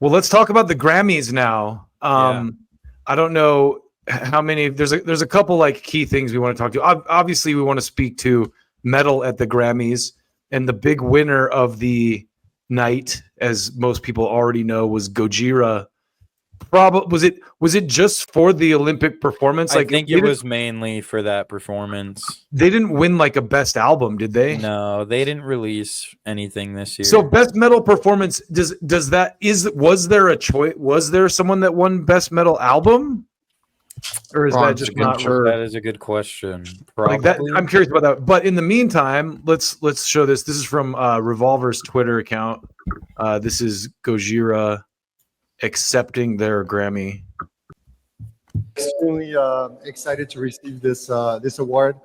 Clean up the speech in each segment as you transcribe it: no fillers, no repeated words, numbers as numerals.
Well, let's talk about the Grammys now. I don't know how many. There's a couple like key things we want to talk to. Obviously, we want to speak to metal at the Grammys, and the big winner of the night, as most people already know, was Gojira. Was it just for the Olympic performance? I think it was mainly for that performance. They didn't win like a best album, did they? No, they didn't release anything this year. So best metal performance, was there a choice? Was there someone that won best metal album? Or is that just not sure? That is a good question. Like that, I'm curious about that. But in the meantime, let's show this. This is from Revolver's Twitter account. This is Gojira accepting their Grammy. Extremely excited to receive this award.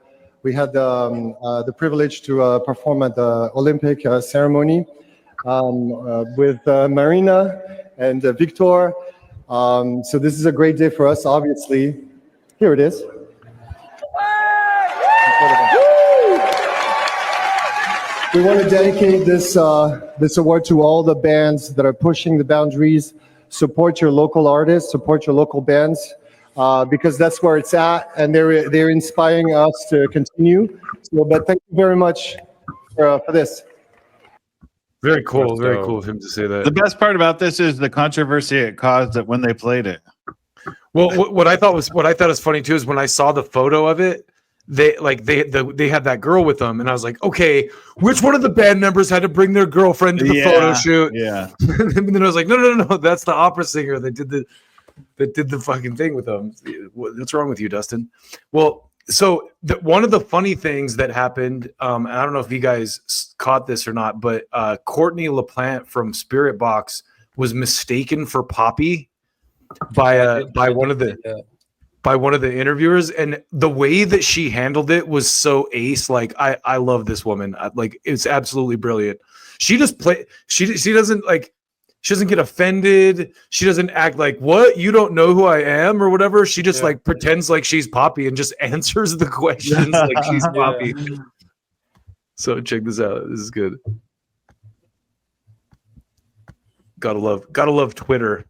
We had the privilege to perform at the Olympic ceremony with Marina and Victor. So this is a great day for us, obviously. Here it is. We want to dedicate this award to all the bands that are pushing the boundaries. Support your local artists, support your local bands, because that's where it's at, and they're inspiring us to continue. So, but thank you very much for this. Very cool. Very cool of him to say that. The best part about this is the controversy it caused that when they played it. Well, what I thought was funny too is when I saw the photo of it, they had that girl with them, and I was like, okay, which one of the band members had to bring their girlfriend to the photo shoot? Yeah. And then I was like, no, that's the opera singer that did the fucking thing with them. What's wrong with you, Dustin? Well, so one of the funny things that happened, and I don't know if you guys caught this or not, but Courtney Laplante from Spiritbox was mistaken for Poppy by one of the interviewers, and the way that she handled it was so ace. Like I love this woman. Like it's absolutely brilliant. She just she doesn't get offended. She doesn't act like, what, you don't know who I am or whatever. She just like pretends like she's Poppy and just answers the questions like she's Poppy. So check this out. This is good. Gotta love Twitter.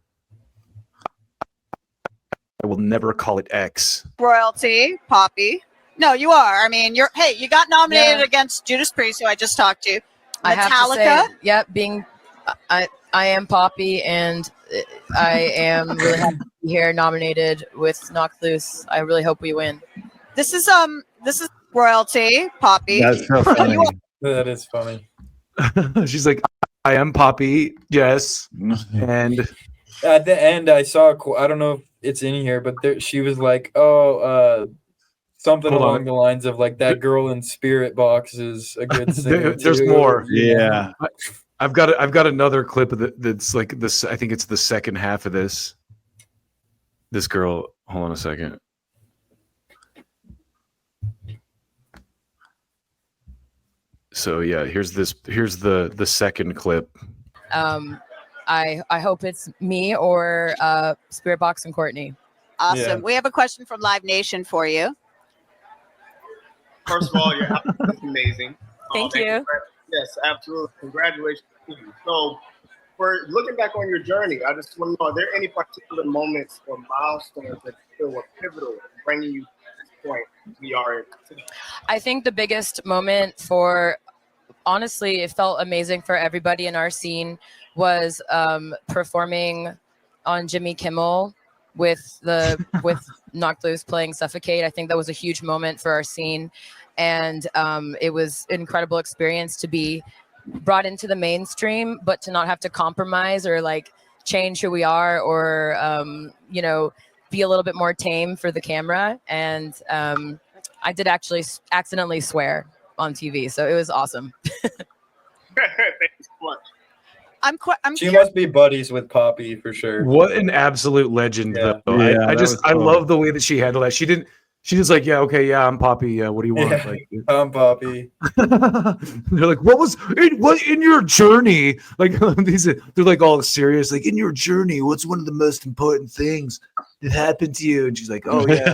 I will never call it X. Royalty, Poppy. No, you are. I mean, you got nominated against Judas Priest, who I just talked to. Metallica. I have to say, I am Poppy, and I am really happy to be here, nominated with Knocked Loose. I really hope we win. This is Royalty, Poppy. That's so funny. That is funny. She's like, I am Poppy, yes. And at the end, I saw I don't know if it's in here, but she was like, something along the lines of like, that girl in Spiritbox is a good singer. There's more. Yeah. I've got another clip of that's like this. I think it's the second half of this. This girl. Hold on a second. So yeah, here's the second clip. I hope it's me or Spiritbox and Courtney. Awesome. Yeah. We have a question from Live Nation for you. First of all, your album is amazing. Thank you. Yes, absolutely. Congratulations to you. So, for looking back on your journey, I just want to know, are there any particular moments or milestones that you feel were pivotal in bringing you to this point we are in today? I think the biggest moment honestly, it felt amazing for everybody in our scene, was performing on Jimmy Kimmel with Knocked Loose playing Suffocate. I think that was a huge moment for our scene. And it was an incredible experience to be brought into the mainstream, but to not have to compromise or like change who we are, or be a little bit more tame for the camera. And I did actually accidentally swear on TV, so it was awesome. Thank you so much. She must be buddies with Poppy for sure. What an absolute legend, though. Yeah, I love the way that she handled that. She was like, I'm Poppy. Yeah, what do you want? Yeah, like, I'm Poppy. They're like, what in your journey? Like they're like all serious. Like, in your journey, what's one of the most important things that happened to you? And she's like, oh yeah.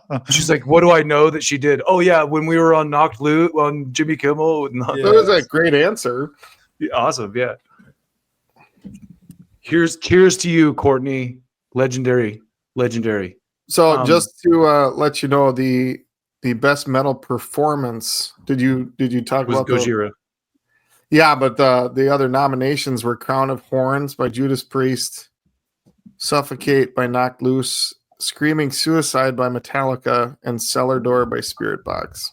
Like, she's like, what do I know that she did? Oh yeah, when we were on Knocked Loose on Jimmy Kimmel. That was a great answer. Awesome, yeah. Cheers to you, Courtney. Legendary. So just to let you know, the best metal performance. Did you talk Was about Gojira. Yeah, but the other nominations were Crown of Horns by Judas Priest, Suffocate by Knocked Loose, Screaming Suicide by Metallica, and Cellar Door by Spiritbox.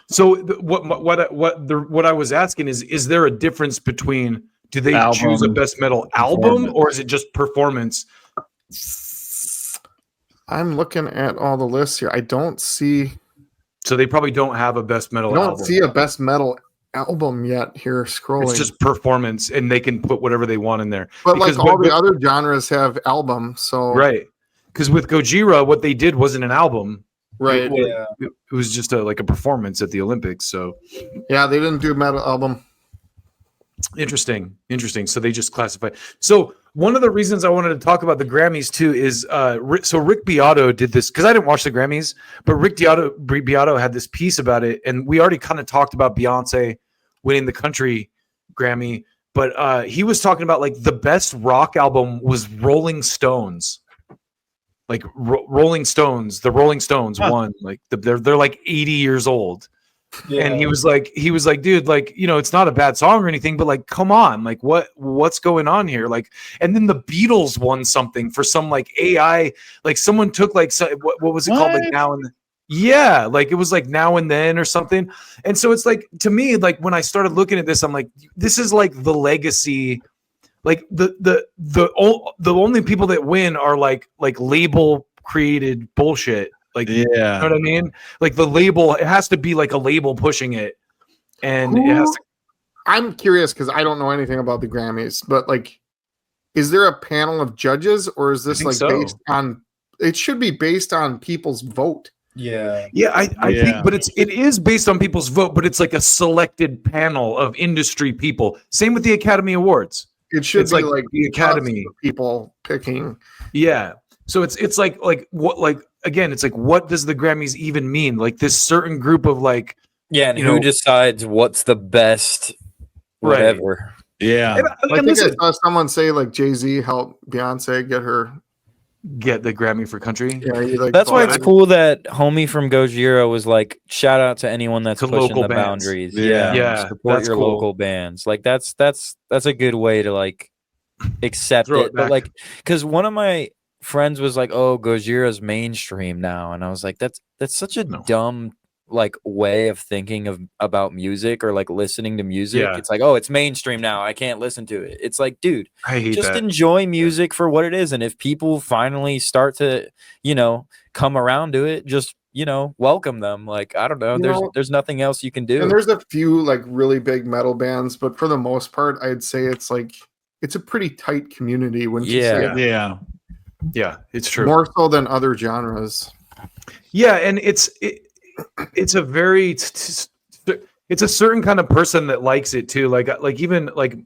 So what I was asking is there a difference between, do they choose a best metal album or is it just performance? I'm looking at all the lists here. I don't see. So they probably don't have a best metal album. I don't see a best metal album yet here scrolling. It's just performance, and they can put whatever they want in there. But because like all the other genres have albums, so right. Because with Gojira, what they did wasn't an album. Right. It was just like a performance at the Olympics. So yeah, they didn't do a metal album. Interesting. So they just classify. So one of the reasons I wanted to talk about the Grammys too is so Rick Beato did this, because I didn't watch the Grammys, but Rick Beato had this piece about it, and we already kind of talked about Beyonce winning the country Grammy, but he was talking about like the best rock album was Rolling Stones. Like Rolling Stones, the Rolling Stones won. Like they're like 80 years old. Yeah. And he was like, dude, like, you know, it's not a bad song or anything, but like, come on, like what's going on here? Like, and then the Beatles won something for some like AI, like someone took like, what was it called? Like Now and yeah, like it was like Now and Then or something. And so it's like, to me, like when I started looking at this, I'm like, this is like the legacy. Like the only people that win are like label created bullshit. Like, yeah, you know what I mean? Like the label, it has to be like a label pushing it. And it has to. I'm curious because I don't know anything about the Grammys, but like, is there a panel of judges or is this like based on, it should be based on people's vote. Yeah. Yeah, I think, but it is based on people's vote, but it's like a selected panel of industry people. Same with the Academy Awards. It should be like the Academy people picking. Yeah. So it's like what, like, again, it's like, what does the Grammys even mean? Like this certain group of like, and who decides what's the best whatever. Right. Yeah. I think I saw someone say like Jay-Z helped Beyonce get the Grammy for country. Yeah, that's why it's cool that homie from Gojira was like, shout out to anyone that's pushing the boundaries. Yeah. Support your local bands. Like that's a good way to like accept it. But like, because one of my friends was like, oh, Gojira's mainstream now, and I was like, that's such a dumb like way of thinking about music or like listening to music. It's like, oh, it's mainstream now, I can't listen to it. It's like, dude, just enjoy music for what it is, and if people finally start to come around to it, just welcome them. Like, I don't know, there's nothing else you can do. And there's a few like really big metal bands, but for the most part I'd say it's like it's a pretty tight community, wouldn't you say? Yeah, it's true. More so than other genres. Yeah, and it's a very it's a certain kind of person that likes it too. Like even like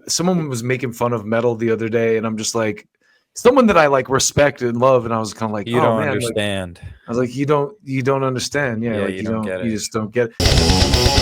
someone was making fun of metal the other day, and I'm just like, someone that I like respect and love, and I was kind of like, you don't understand. Like, I was like, you don't understand. Yeah, like, you don't get it. You just don't get it.